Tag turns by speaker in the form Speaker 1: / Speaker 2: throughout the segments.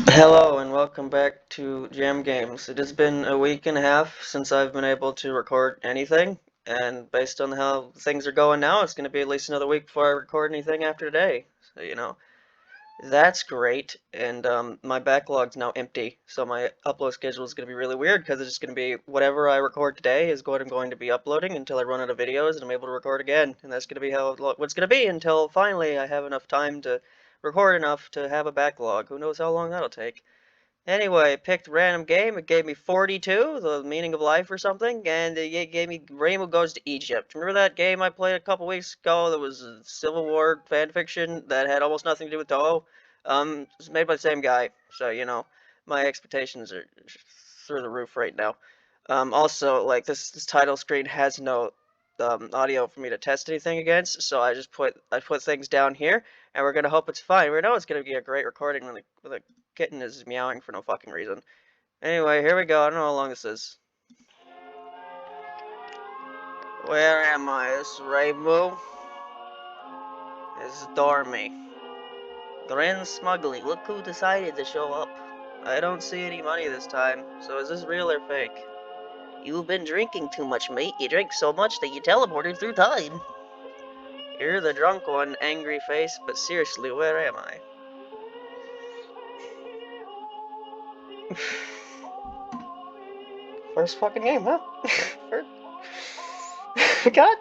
Speaker 1: Hello and welcome back to Jam Games. It has been a week and a half since I've been able to record anything, and based on how things are going now, it's going to be at least another week before I record anything after today. So, that's great, and my backlog's now empty, so my upload schedule is going to be really weird because it's just going to be whatever I record today is what I'm going to be uploading until I run out of videos and I'm able to record again, and that's going to be what's going to be until finally I have enough time to record enough to have a backlog. Who knows how long that'll take. Anyway, I picked a random game. It gave me 42, the meaning of life or something, and it gave me Reimu Goes to Egypt. Remember that game I played a couple weeks ago that was a Civil War fanfiction that had almost nothing to do with Touhou? It was made by the same guy, so, my expectations are through the roof right now. Also, like, this title screen has no audio for me to test anything against, so I put things down here, and we're gonna hope it's fine. We know it's gonna be a great recording when the kitten is meowing for no fucking reason. Anyway, here we go. I don't know how long this is. Where am I? This is Reimu. This is Dormy. Grand smuggling. Look who decided to show up. I don't see any money this time, so is this real or fake? You've been drinking too much, mate. You drank so much that you teleported through time. You're the drunk one, angry face, but seriously, where am I? First fucking game, huh? God,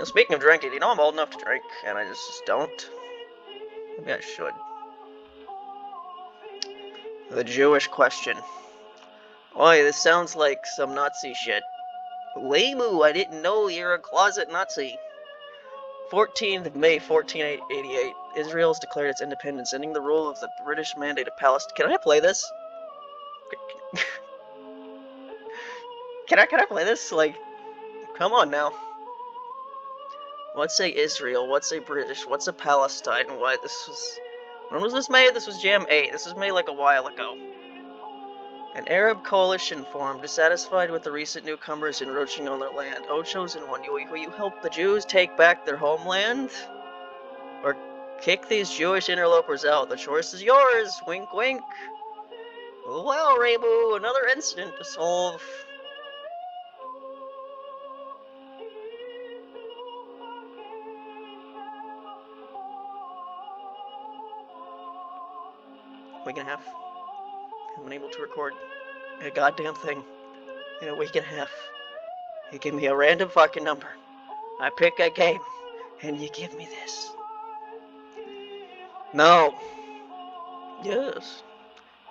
Speaker 1: Speaking of drinking, I'm old enough to drink, and I just don't. Maybe I should. The Jewish question. Oi, this sounds like some Nazi shit. Reimu, I didn't know you're a closet Nazi. 14th of May, 1488. Israel's declared its independence, ending the rule of the British Mandate of Palestine. Can I play this? Can I play this? Like, come on now. What's a Israel? What's a British? What's a Palestine? What? This was... When was this made? This was Jam 8. This was made like a while ago. An Arab coalition formed, dissatisfied with the recent newcomers encroaching on their land. O chosen one, will you help the Jews take back their homeland? Or kick these Jewish interlopers out? The choice is yours! Wink wink! Well, Reimu, another incident to solve. Week and a half. I'm unable to record a goddamn thing in a week and a half. You give me a random fucking number. I pick a game, and you give me this. No. Yes.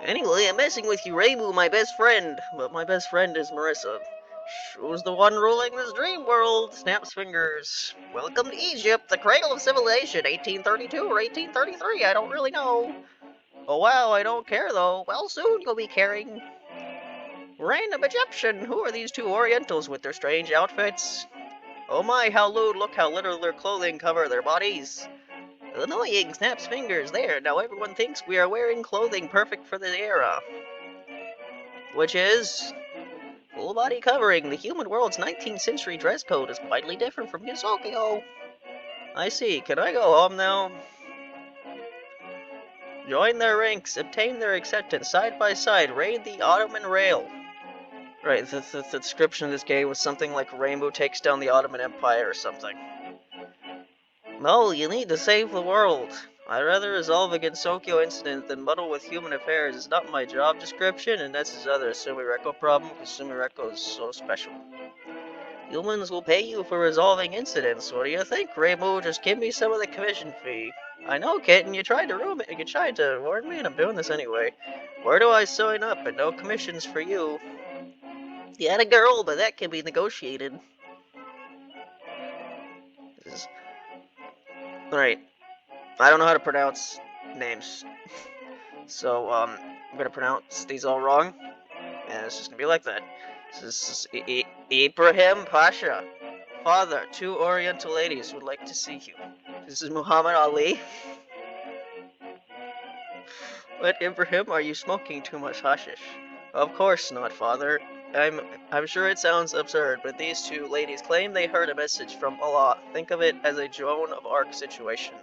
Speaker 1: Anyway, I'm messing with you, Reimu, my best friend. But my best friend is Marissa. Who's the one ruling this dream world? Snaps fingers. Welcome to Egypt, the cradle of civilization, 1832 or 1833, I don't really know. Oh wow, I don't care though. Well, soon you'll be caring. Random Egyptian, who are these two Orientals with their strange outfits? Oh my, how lewd, look how little their clothing cover their bodies. Annoying, snaps fingers. There, now everyone thinks we are wearing clothing perfect for the era. Which is... full body covering. The human world's 19th century dress code is widely different from Tokyo. I see. Can I go home now? Join their ranks, obtain their acceptance, side by side, raid the Ottoman rail. Right, the description of this game was something like Reimu takes down the Ottoman Empire or something. No, you need to save the world. I'd rather resolve a Gensokyo incident than muddle with human affairs. It's not my job description, and that's his other Sumireko problem, because Sumireko is so special. Humans will pay you for resolving incidents. What do you think, Reimu? Just give me some of the commission fee. I know, kitten, you tried to warn me, and I'm doing this anyway. Where do I sign up? And no commissions for you. You had a girl, but that can be negotiated. Right. I don't know how to pronounce names. So, I'm gonna pronounce these all wrong. And it's just gonna be like that. This is Ibrahim Pasha. Father, two Oriental ladies would like to see you. This is Muhammad Ali. What, Ibrahim, are you smoking too much hashish? Of course not, father. I'm sure it sounds absurd, but these two ladies claim they heard a message from Allah. Think of it as a Joan of Arc situation.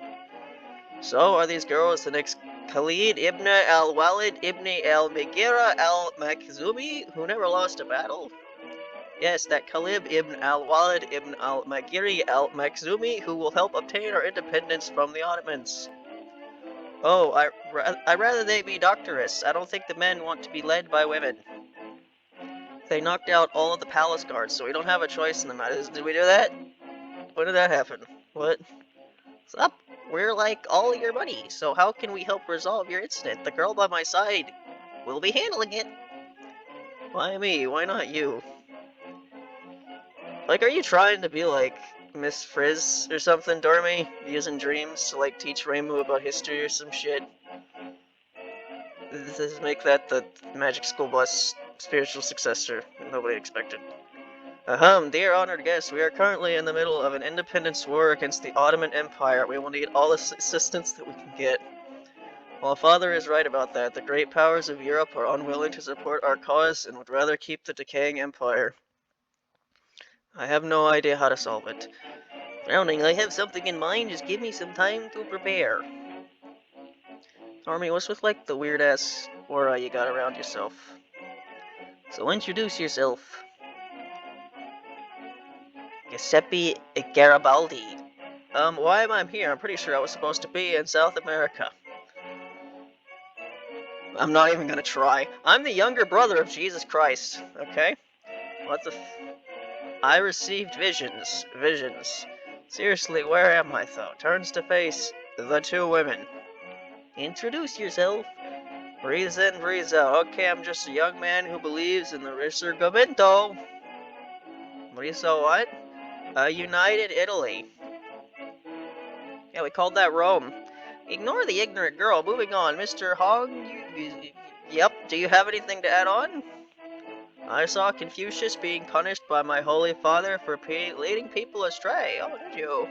Speaker 1: So, are these girls the next Khalid ibn al-Walid ibn al-Mughira al-Makhzumi, who never lost a battle? Yes, that Khalid ibn al-Walid ibn al-Maghiri al-Makhzumi, who will help obtain our independence from the Ottomans. Oh, I'd rather they be doctoress. I don't think the men want to be led by women. They knocked out all of the palace guards, so we don't have a choice in the matter. Did we do that? When did that happen? What? Stop! We're like all your money, so how can we help resolve your incident? The girl by my side will be handling it. Why me? Why not you? Like, are you trying to be like Miss Frizz or something, Dormy? Using dreams to like teach Reimu about history or some shit? This is make that the Magic School Bus spiritual successor nobody expected. Dear honored guests, we are currently in the middle of an independence war against the Ottoman Empire. We will need all assistance that we can get. While Father is right about that, the great powers of Europe are unwilling to support our cause and would rather keep the decaying empire. I have no idea how to solve it. Browning, I have something in mind, just give me some time to prepare. Army, what's with like the weird ass aura you got around yourself? So introduce yourself. Giuseppe Garibaldi. Why am I here? I'm pretty sure I was supposed to be in South America. I'm not even gonna try. I'm the younger brother of Jesus Christ, okay? What the I received visions. Visions. Seriously, where am I, though? Turns to face the two women. Introduce yourself. Breathe in, breathe out. Okay, I'm just a young man who believes in the Risorgimento. Riso what? United Italy. Yeah, we called that Rome. Ignore the ignorant girl. Moving on. Mr. Hong, yep, do you have anything to add on? I saw Confucius being punished by my holy father for leading people astray. Oh, did you?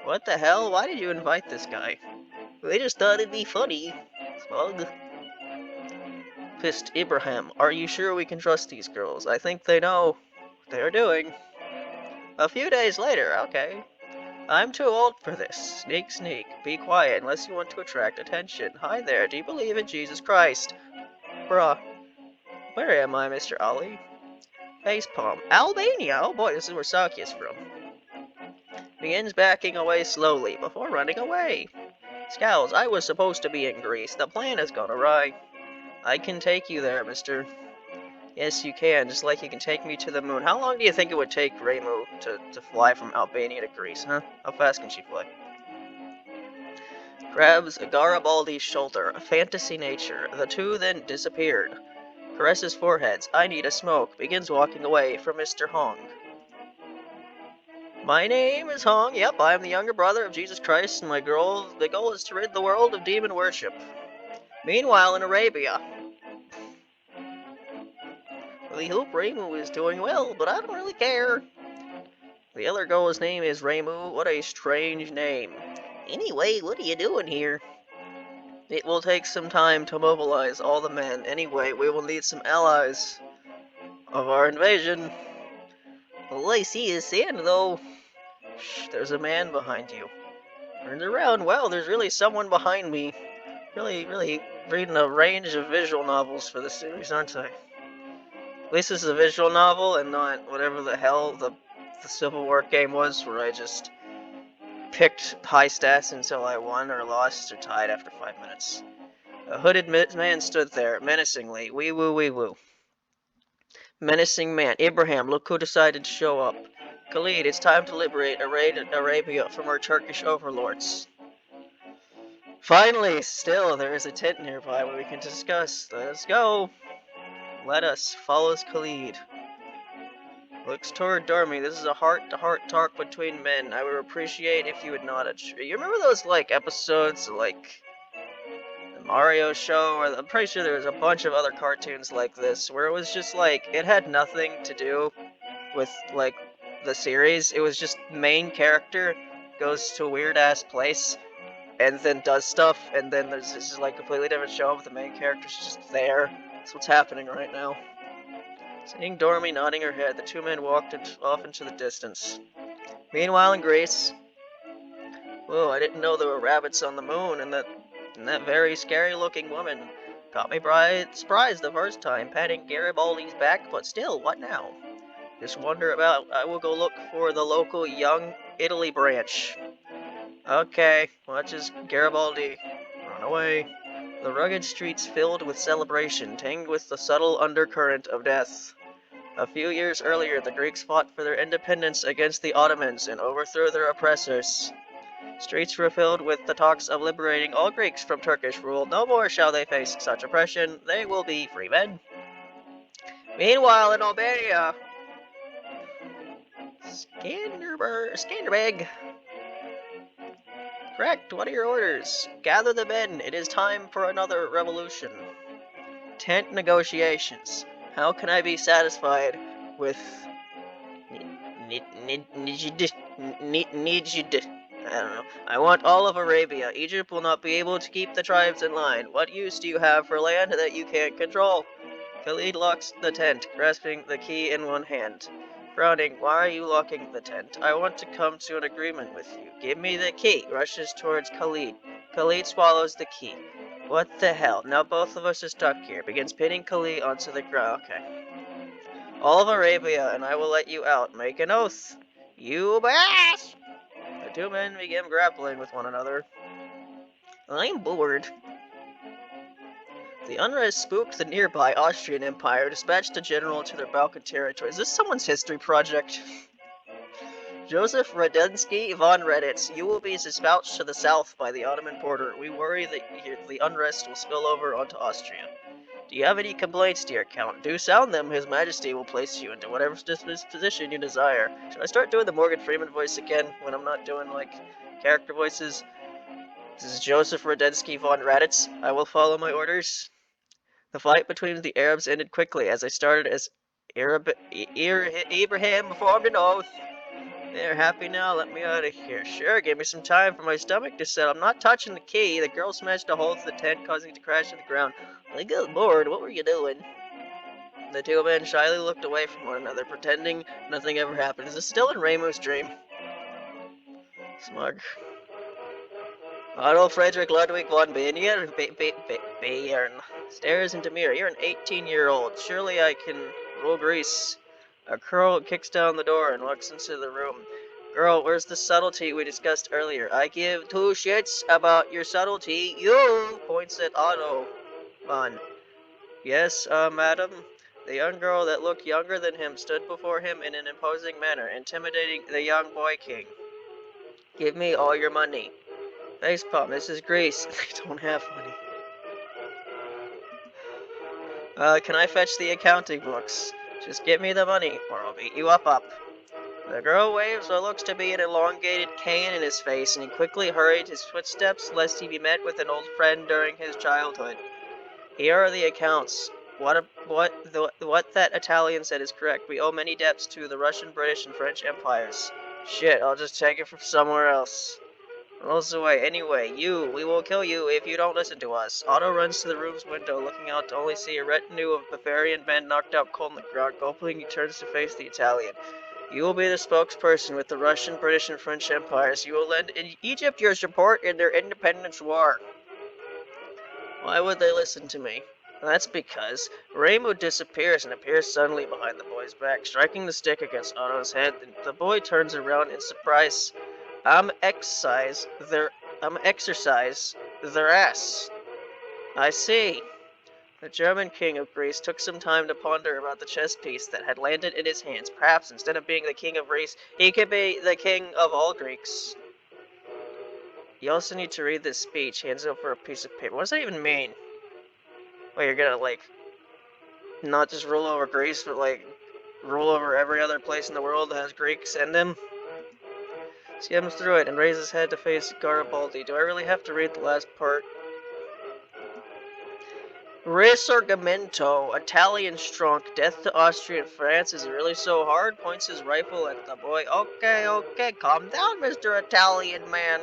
Speaker 1: What the hell? Why did you invite this guy? They just thought it'd be funny. Smug. Pissed Ibrahim, are you sure we can trust these girls? I think they know what they're doing. A few days later, okay. I'm too old for this. Sneak, sneak. Be quiet unless you want to attract attention. Hi there, do you believe in Jesus Christ? Bruh. Where am I, Mr. Ali? Facepalm. Albania? Oh boy, this is where Saki is from. Begins backing away slowly before running away. Scowls, I was supposed to be in Greece. The plan has gone awry. I can take you there, mister. Yes, you can, just like you can take me to the moon. How long do you think it would take Reimu to fly from Albania to Greece, huh? How fast can she fly? Grabs Garibaldi's shoulder, a fantasy nature. The two then disappeared. Caresses foreheads. I need a smoke. Begins walking away from Mr. Hong. My name is Hong. Yep, I am the younger brother of Jesus Christ, and the goal is to rid the world of demon worship. Meanwhile, in Arabia, we hope Reimu is doing well, but I don't really care. The other girl's name is Reimu. What a strange name. Anyway, what are you doing here? It will take some time to mobilize all the men. Anyway, we will need some allies of our invasion. All I see is sand, though. Shh, there's a man behind you. Turns around. Wow, there's really someone behind me. Really reading a range of visual novels for this series, aren't I? At least this is a visual novel and not whatever the hell the Civil War game was, where I just picked high stats until I won or lost or tied after 5 minutes. A hooded man stood there, menacingly. Wee woo, wee woo. Menacing man. Ibrahim, look who decided to show up. Khalid, it's time to liberate Arabia from our Turkish overlords. Finally, still, there is a tent nearby where we can discuss. Let us go. Let us. Follows Khalid. Looks toward Dormy. This is a heart-to-heart talk between men. I would appreciate if you would nod at you. You remember those, like, episodes of, like, the Mario show? Or I'm pretty sure there was a bunch of other cartoons like this, where it was just, like, it had nothing to do with, like, the series. It was just main character goes to a weird-ass place and then does stuff, and then there's this, like, completely different show, but the main character's just there. That's what's happening right now. Seeing Dormy nodding her head, the two men walked off into the distance. Meanwhile in Greece, whoa, I didn't know there were rabbits on the moon, and that very scary-looking woman got me surprised the first time, patting Garibaldi's back, but still, what now? Just wonder about, I will go look for the local Young Italy branch. Okay, watch as Garibaldi run away. The rugged streets filled with celebration, tinged with the subtle undercurrent of death. A few years earlier, the Greeks fought for their independence against the Ottomans and overthrew their oppressors. Streets were filled with the talks of liberating all Greeks from Turkish rule. No more shall they face such oppression. They will be free men. Meanwhile, in Albania, Skanderbeg. Correct, what are your orders? Gather the men. It is time for another revolution. Tent negotiations. How can I be satisfied with Nijid? I don't know. I want all of Arabia. Egypt will not be able to keep the tribes in line. What use do you have for land that you can't control? Khalid locks the tent, grasping the key in one hand. Frowning, why are you locking the tent? I want to come to an agreement with you. Give me the key. Rushes towards Khalid. Khalid swallows the key. What the hell? Now both of us are stuck here. Begins pinning Khalid onto the ground. Okay. All of Arabia, and I will let you out. Make an oath. You bash! The two men began grappling with one another. I'm bored. The unrest spooked the nearby Austrian Empire, dispatched a general to their Balkan territory. Is this someone's history project? Joseph Radensky von Reditz, you will be dispatched to the south by the Ottoman border. We worry that the unrest will spill over onto Austria. Do you have any complaints, dear Count? Do sound them. His Majesty will place you into whatever disposition you desire. Should I start doing the Morgan Freeman voice again when I'm not doing, like, character voices? This is Joseph Radensky von Raditz. I will follow my orders. The fight between the Arabs ended quickly as they started as Ibrahim performed an oath. They're happy now, let me out of here. Sure, give me some time for my stomach to settle. I'm not touching the key. The girl smashed a hole through the tent, causing it to crash to the ground. I got bored. What were you doing? The two men shyly looked away from one another, pretending nothing ever happened. Is this still in Reimu's dream? Smug. Otto Frederick Ludwig von Bayern stares into mirror. You're an 18-year-old. Surely I can rule Greece. A girl kicks down the door and walks into the room. Girl, where's the subtlety we discussed earlier? I give two shits about your subtlety. You points at Otto von. Yes, madam. The young girl that looked younger than him stood before him in an imposing manner, intimidating the young boy king. Give me all your money. Facepalm, this is Greece. They don't have money. Can I fetch the accounting books? Just give me the money, or I'll beat you up. The girl waves what looks to be an elongated cane in his face, and he quickly hurried his footsteps lest he be met with an old friend during his childhood. Here are the accounts. What that Italian said is correct. We owe many debts to the Russian, British, and French empires. Shit, I'll just take it from somewhere else. Rolls away. Anyway, we will kill you if you don't listen to us. Otto runs to the room's window, looking out to only see a retinue of Bavarian men knocked out cold on the ground. Gulping, he turns to face the Italian. You will be the spokesperson with the Russian, British, and French empires. You will lend Egypt your support in their independence war. Why would they listen to me? That's because Reimu disappears and appears suddenly behind the boy's back, striking the stick against Otto's head. The boy turns around in surprise. I'm exercise their ass. I see. The German king of Greece took some time to ponder about the chess piece that had landed in his hands. Perhaps instead of being the king of Greece, he could be the king of all Greeks. You also need to read this speech. Hands over a piece of paper. What does that even mean? Wait, you're gonna, like, not just rule over Greece, but, like, rule over every other place in the world that has Greeks in them? Skims through it and raises his head to face Garibaldi. Do I really have to read the last part? Risorgimento, Italian strong. Death to Austria and France. Is it really so hard? Points his rifle at the boy. Okay, calm down, Mr. Italian man.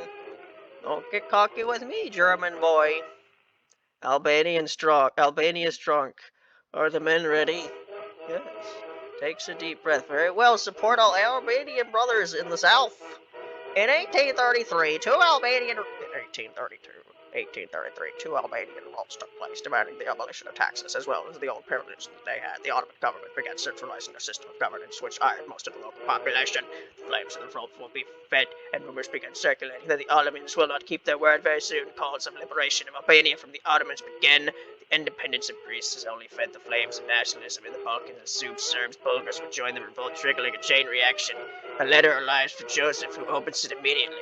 Speaker 1: Don't get cocky with me, German boy. Albania strong. Are the men ready? Yes. Takes a deep breath. Very well. Support all Albanian brothers in the south. In 1833, 2 Albanian revolts took place, demanding the abolition of taxes as well as the old privileges that they had. The Ottoman government began centralizing their system of governance, which hired most of the local population. The flames of the revolt will be fed, and rumors began circulating that the Ottomans will not keep their word very soon. Calls of liberation of Albania from the Ottomans began. The independence of Greece has only fed the flames of nationalism in the Balkans, and soon Serbs, Bulgars would join the revolt, triggering a chain reaction. A letter arrives for Joseph, who opens it immediately.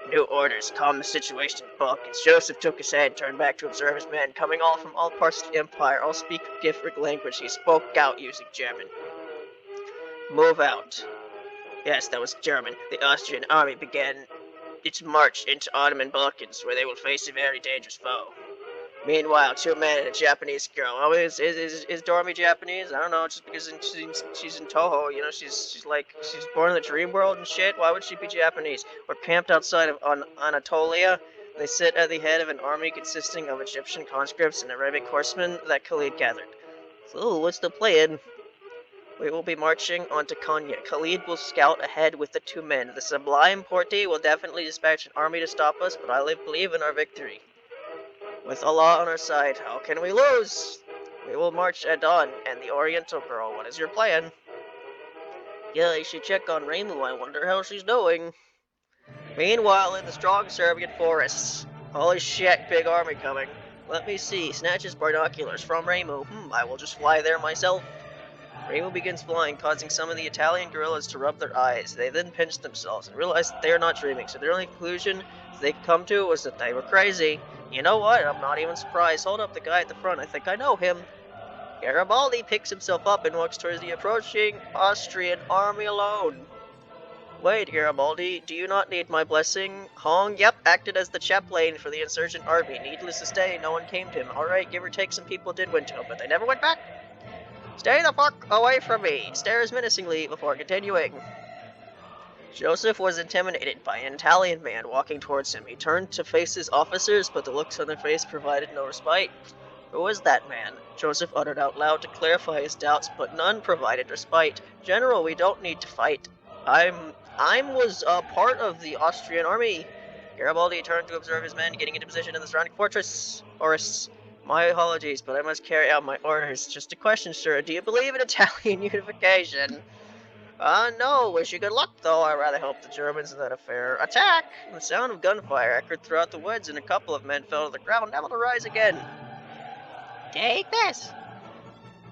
Speaker 1: New orders calmed the situation in the Balkans. Joseph took his head, turned back to observe his men, coming all from all parts of the empire. All speak a different language. He spoke out using German. Move out. Yes, that was German. The Austrian army began its march into Ottoman Balkans, where they will face a very dangerous foe. Meanwhile, 2 men and a Japanese girl. Oh, is Dormy Japanese? I don't know. Just because she's in Touhou, you know, she's born in the dream world and shit. Why would she be Japanese? We're camped outside of Anatolia. They sit at the head of an army consisting of Egyptian conscripts and Arabic horsemen that Khalid gathered. So, what's the plan? We will be marching on to Konya. Khalid will scout ahead with the 2 men. The Sublime Porte will definitely dispatch an army to stop us, but I believe in our victory. With Allah on our side, how can we lose? We will march at dawn, and the Oriental girl, what is your plan? Yeah, I should check on Reimu, I wonder how she's doing. Meanwhile, in the strong Serbian forests. Holy shit, big army coming. Let me see, snatches binoculars from Reimu. I will just fly there myself. Reimu begins flying, causing some of the Italian guerrillas to rub their eyes. They then pinch themselves and realize that they are not dreaming, so their only conclusion they could come to was that they were crazy. You know what? I'm not even surprised. Hold up, the guy at the front. I think I know him. Garibaldi picks himself up and walks towards the approaching Austrian army alone. Wait, Garibaldi, do you not need my blessing? Hong, yep, acted as the chaplain for the insurgent army. Needless to say, no one came to him. Alright, give or take, some people did went to him, but they never went back. Stay the fuck away from me! Stares menacingly before continuing. Joseph was intimidated by an Italian man walking towards him. He turned to face his officers, but the looks on their face provided no respite. Who is that man? Joseph uttered out loud to clarify his doubts, but none provided respite. General, we don't need to fight. I was a part of the Austrian army. Garibaldi turned to observe his men getting into position in the surrounding fortress. Horace, my apologies, but I must carry out my orders. Just a question, sir. Do you believe in Italian unification? No. Wish you good luck, though. I rather help the Germans in that affair. Attack! The sound of gunfire echoed throughout the woods, and a couple of men fell to the ground, never to rise again. Take this!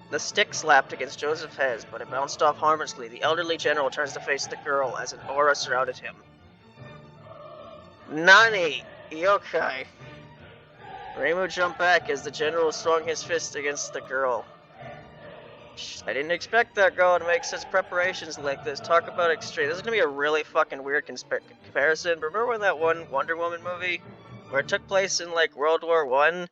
Speaker 1: The stick slapped against Joseph's head, but it bounced off harmlessly. The elderly general turns to face the girl as an aura surrounded him. Nani! Yokai! Reimu jumped back as the general swung his fist against the girl. I didn't expect that girl to make such preparations like this. Talk about extreme. This is gonna be a really fucking weird comparison. Remember when that one Wonder Woman movie, where it took place in like World War I,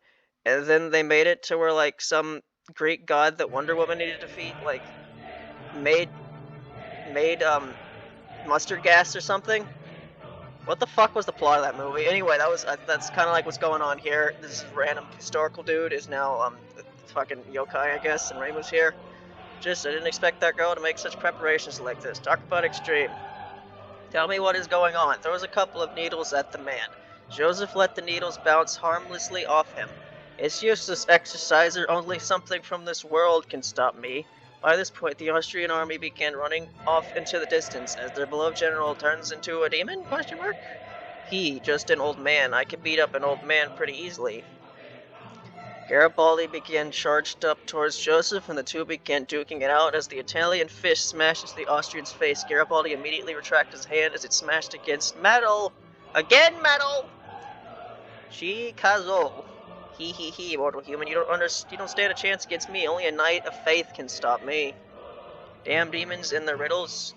Speaker 1: and then they made it to where like some Greek god that Wonder Woman needed to defeat, like made mustard gas or something? What the fuck was the plot of that movie? Anyway, that's kind of like what's going on here. This random historical dude is now fucking yokai, I guess, and Reimu's here. I didn't expect that girl to make such preparations like this. Talk about extreme. Tell me what is going on. Throws a couple of needles at the man. Joseph let the needles bounce harmlessly off him. It's useless exerciser. Only something from this world can stop me. By this point, the Austrian army began running off into the distance as their beloved general turns into a demon? ? He, just an old man. I could beat up an old man pretty easily. Garibaldi began charged up towards Joseph, and the two began duking it out as the Italian fist smashes the Austrian's face. Garibaldi immediately retracted his hand as it smashed against metal. Again metal! Chikazo. He, mortal human, you don't stand a chance against me. Only a knight of faith can stop me. Damn demons and their riddles.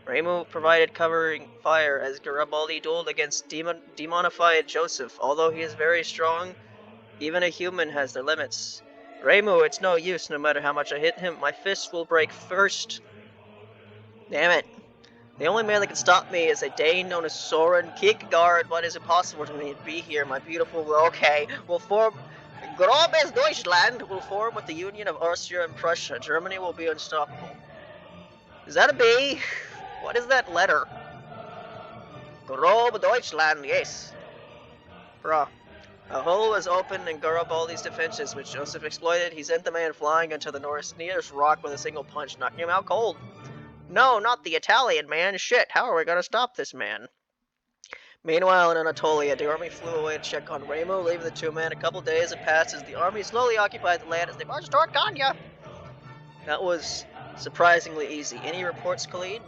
Speaker 1: Reimu provided covering fire as Garibaldi dueled against demonified Joseph. Although he is very strong, even a human has their limits. Reimu, it's no use. No matter how much I hit him, my fists will break first. Damn it. The only man that can stop me is a Dane known as Soren Kierkegaard. What is impossible to me to be here, my beautiful... Okay, we'll form Grobes Deutschland will form with the union of Austria and Prussia. Germany will be unstoppable. Is that a B? What is that letter? Grobe Deutschland, yes. Bruh. A hole was opened in Garibaldi's defenses, which Joseph exploited. He sent the man flying into the nearest rock with a single punch, knocking him out cold. No, not the Italian man. Shit, how are we gonna stop this man? Meanwhile, in Anatolia, the army flew away to check on Reimu, leaving the two men. A couple days had passed as the army slowly occupied the land as they marched toward Konya. That was surprisingly easy. Any reports, Khalid?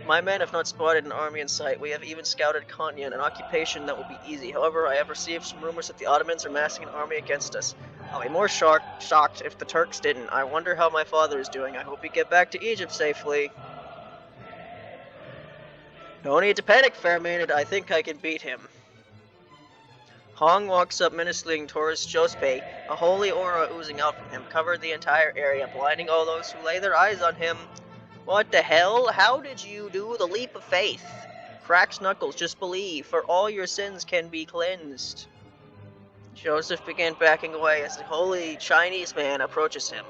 Speaker 1: My men have not spotted an army in sight. We have even scouted Konya, an occupation that will be easy. However, I have received some rumors that the Ottomans are massing an army against us. I'll be more shocked if the Turks didn't. I wonder how my father is doing. I hope he get back to Egypt safely. No need to panic, Fairmaid. I think I can beat him. Hong walks up menacingly towards Jospe. A holy aura oozing out from him covered the entire area, blinding all those who lay their eyes on him. What the hell? How did you do the leap of faith? Cracks knuckles, just believe, for all your sins can be cleansed. Joseph began backing away as the holy Chinese man approaches him.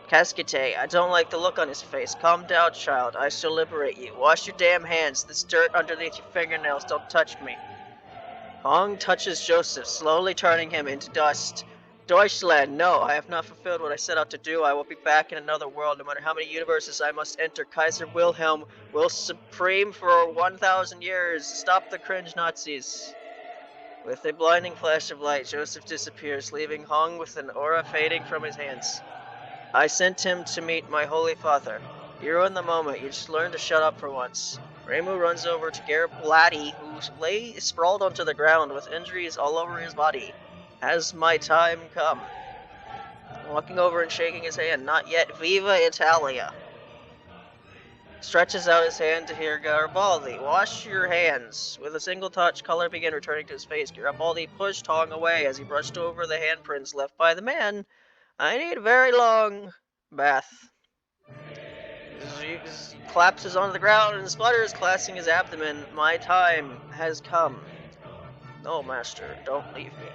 Speaker 1: Cascade, I don't like the look on his face. Calm down, child. I shall liberate you. Wash your damn hands. This dirt underneath your fingernails. Don't touch me. Hong touches Joseph, slowly turning him into dust. Deutschland, no, I have not fulfilled what I set out to do. I will be back in another world, no matter how many universes I must enter. Kaiser Wilhelm will supreme for 1,000 years. Stop the cringe Nazis. With a blinding flash of light, Joseph disappears, leaving Hong with an aura fading from his hands. I sent him to meet my holy father. You ruined the moment. You just learned to shut up for once. Reimu runs over to Garibaldi, who lay sprawled onto the ground with injuries all over his body. Has my time come? Walking over and shaking his hand. Not yet. Viva Italia. Stretches out his hand to hear Garibaldi. Wash your hands. With a single touch, color began returning to his face. Garibaldi pushed Hong away as he brushed over the handprints left by the man. I need a very long bath. He collapses onto the ground and splutters, clasping his abdomen. My time has come. No, master, don't leave me.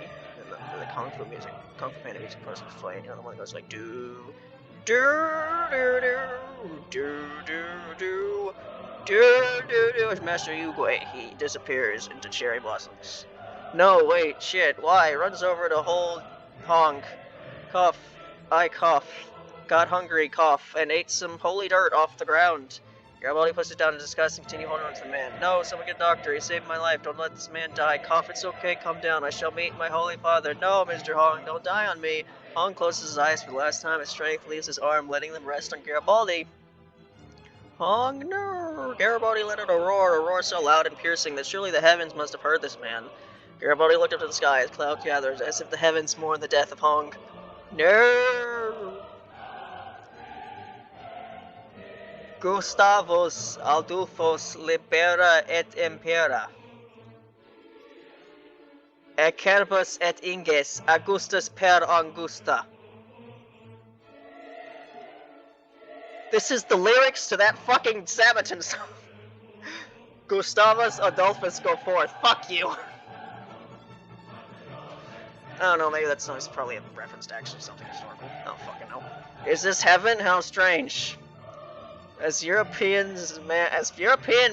Speaker 1: And the kung fu music, kung fu panda music starts playing. You know, the one that goes like do, do, do, do, do, do, do, do, do. As Master Yugui, he disappears into cherry blossoms. No, wait, shit. Why? Runs over to hold Hong. Cough. I cough. Got hungry, cough, and ate some holy dirt off the ground. Garibaldi puts it down in disgust and continue holding on to the man. No, someone get a doctor. He saved my life. Don't let this man die. Cough, it's okay. Calm down. I shall meet my holy father. No, Mr. Hong, don't die on me. Hong closes his eyes for the last time. His strength leaves his arm, letting them rest on Garibaldi. Hong, no! Garibaldi let out a roar so loud and piercing that surely the heavens must have heard this man. Garibaldi looked up to the sky as cloud gathers, as if the heavens mourned the death of Hong. No! Gustavus Adolphus libera et impera. Acerbus et inges, Augustus per Angusta. This is the lyrics to that fucking Sabaton song. Gustavus Adolphus go forth. Fuck you. I don't know, maybe that song is probably a reference to actually something historical. I don't fucking know. Is this heaven? How strange. As European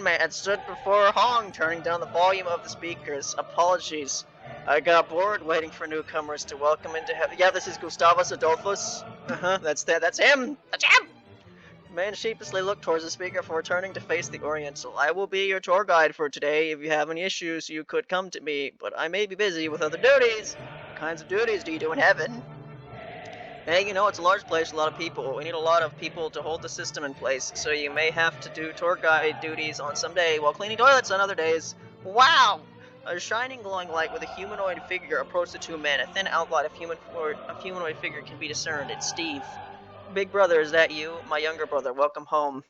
Speaker 1: man stood before Hong, turning down the volume of the speakers. Apologies. I got bored waiting for newcomers to welcome into heaven. Yeah, this is Gustavus Adolphus. That's him! That's him! The man sheepishly looked towards the speaker before turning to face the Oriental. I will be your tour guide for today. If you have any issues, you could come to me, but I may be busy with other duties. What kinds of duties do you do in heaven? Hey, you know, it's a large place, a lot of people. We need a lot of people to hold the system in place, so you may have to do tour guide duties on some day while cleaning toilets on other days. Wow! A shining, glowing light with a humanoid figure approached the two men. A thin outline of humanoid figure can be discerned. It's Steve. Big brother, is that you? My younger brother, welcome home.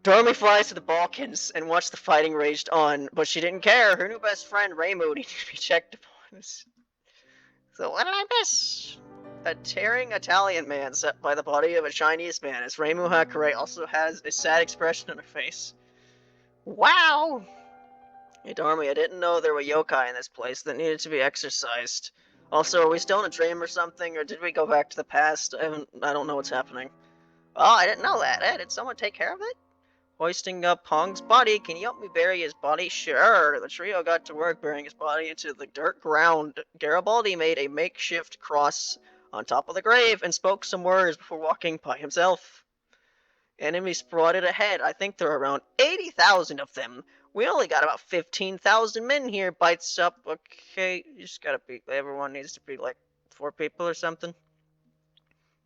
Speaker 1: Dormy flies to the Balkans and watched the fighting raged on, but she didn't care. Her new best friend, Reimu, needed to be checked upon. So what did I miss? A tearing Italian man set by the body of a Chinese man, as Reimu Hakare also has a sad expression on her face. Wow! Hey Dormy, I didn't know there were yokai in this place that needed to be exorcised. Also, are we still in a dream or something, or did we go back to the past? I don't know what's happening. Oh, I didn't know that. Did someone take care of it? Hoisting up Hong's body, can you help me bury his body? Sure. The trio got to work burying his body into the dirt ground. Garibaldi made a makeshift cross on top of the grave and spoke some words before walking by himself. Enemies spotted ahead. I think there are around 80,000 of them. We only got about 15,000 men here. Bites up. Okay, you just gotta be. Everyone needs to be like 4 people or something.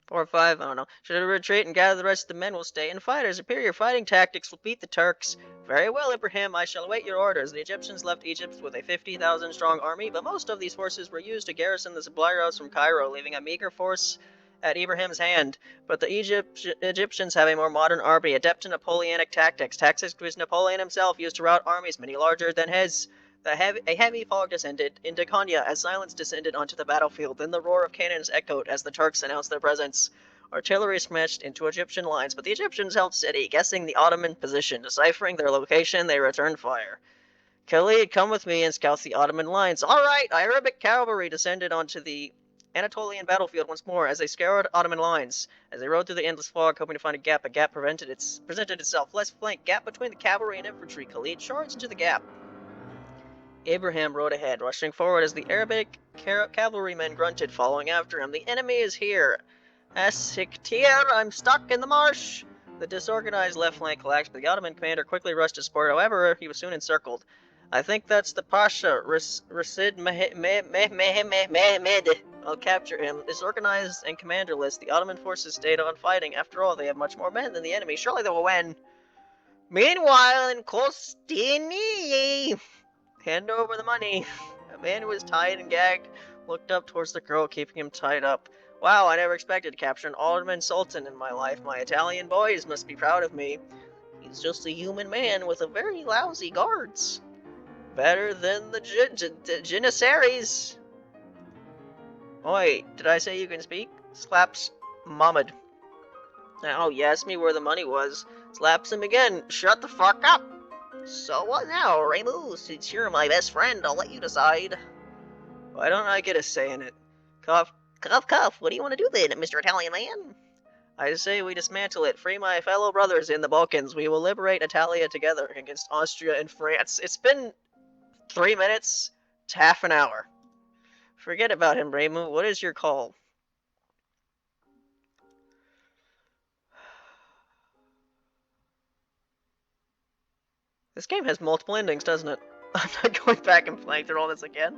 Speaker 1: 4 or 5, I don't know. Should I retreat and gather the rest of the men? Will stay and fight. Our superior fighting tactics will beat the Turks. Very well, Ibrahim. I shall await your orders. The Egyptians left Egypt with a 50,000 strong army, but most of these forces were used to garrison the supply routes from Cairo, leaving a meager force at Ibrahim's hand. But the Egyptians have a more modern army, adept in Napoleonic tactics. Tactics which Napoleon himself used to rout armies many larger than his. A heavy fog descended into Konya as silence descended onto the battlefield. Then the roar of cannons echoed as the Turks announced their presence. Artillery smashed into Egyptian lines, but the Egyptians held steady, guessing the Ottoman position. Deciphering their location, they returned fire. Khalid, come with me and scout the Ottoman lines. All right, Arabic cavalry descended onto the Anatolian battlefield once more as they scoured Ottoman lines. As they rode through the endless fog, hoping to find a gap presented itself. Left flank, gap between the cavalry and infantry. Khalid charged into the gap. Abraham rode ahead, rushing forward as the Arabic cavalrymen grunted, following after him. The enemy is here. Asiktir, I'm stuck in the marsh. The disorganized left flank collapsed, but the Ottoman commander quickly rushed to support. However, he was soon encircled. I think that's the Pasha, Rasid Mehmed. I'll capture him. Disorganized and commanderless, the Ottoman forces stayed on fighting. After all, they have much more men than the enemy. Surely they will win. Meanwhile, in Kostini, hand over the money. A man who was tied and gagged looked up towards the girl, keeping him tied up. Wow, I never expected to capture an Ottoman Sultan in my life. My Italian boys must be proud of me. He's just a human man with a very lousy guards. Better than the Janissaries. Oi, did I say you can speak? Slaps Mahmud. Oh, you asked me where the money was. Slaps him again. Shut the fuck up. So what now, Reimu? Since you're my best friend, I'll let you decide. Why don't I get a say in it? Cough, cough, cough. What do you want to do then, Mr. Italian man? I say we dismantle it. Free my fellow brothers in the Balkans. We will liberate Italia together against Austria and France. It's been 3 minutes to half an hour. Forget about him, Reimu. What is your call? This game has multiple endings, doesn't it? I'm not going back and playing through all this again.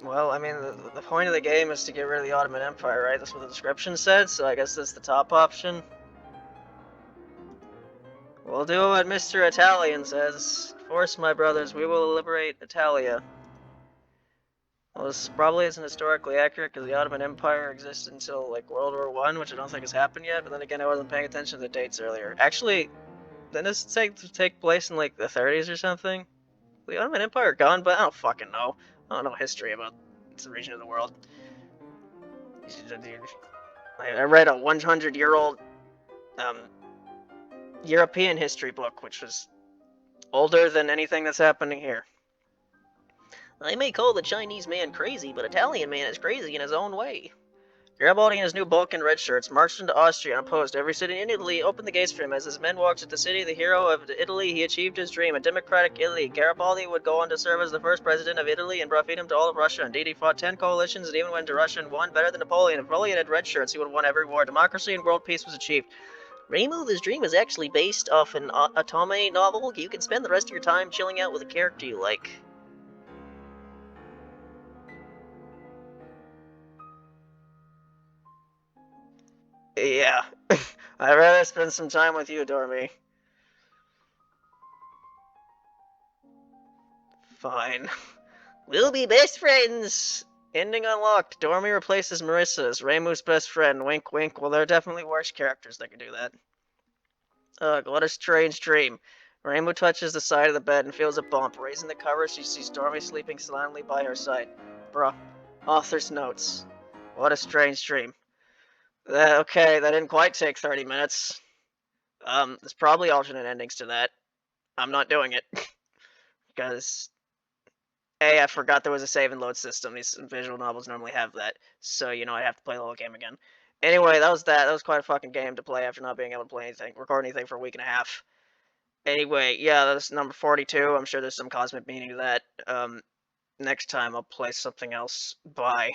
Speaker 1: Well, I mean, the point of the game is to get rid of the Ottoman Empire, right? That's what the description said, so I guess that's the top option. We'll do what Mr. Italian says. Force my brothers, we will liberate Italia. Well, this probably isn't historically accurate because the Ottoman Empire existed until like World War I, which I don't think has happened yet. But then again, I wasn't paying attention to the dates earlier. Actually, didn't this take place in like the 30s or something? The Ottoman Empire gone, but I don't fucking know. I don't know history about this region of the world. I read a 100-year-old European history book, which was older than anything that's happening here. I may call the Chinese man crazy, but Italian man is crazy in his own way. Garibaldi and his new Balkan red shirts marched into Austria unopposed. Every city in Italy opened the gates for him. As his men walked into the city, the hero of Italy, he achieved his dream, a democratic Italy. Garibaldi would go on to serve as the first president of Italy and brought freedom to all of Russia. Indeed, he fought 10 coalitions and even went to Russia and won. Better than Napoleon. If Napoleon had red shirts, he would have won every war. Democracy and world peace was achieved. Reimu, this dream is actually based off an Otome novel. You can spend the rest of your time chilling out with a character you like. Yeah, I'd rather spend some time with you, Dormy. Fine. We'll be best friends! Ending unlocked. Dormy replaces Marissa as Reimu's best friend. Wink, wink. Well, there are definitely worse characters that can do that. Ugh, what a strange dream. Reimu touches the side of the bed and feels a bump. Raising the cover, she sees Dormy sleeping silently by her side. Bruh. Author's notes. What a strange dream. Okay, that didn't quite take 30 minutes. There's probably alternate endings to that. I'm not doing it because I forgot there was a save and load system. These visual novels normally have that, so I have to play the whole game again. Anyway, that was that. That was quite a fucking game to play after not being able to play anything, record anything for a week and a half. Anyway, yeah, that's number 42. I'm sure there's some cosmic meaning to that. Next time I'll play something else. Bye.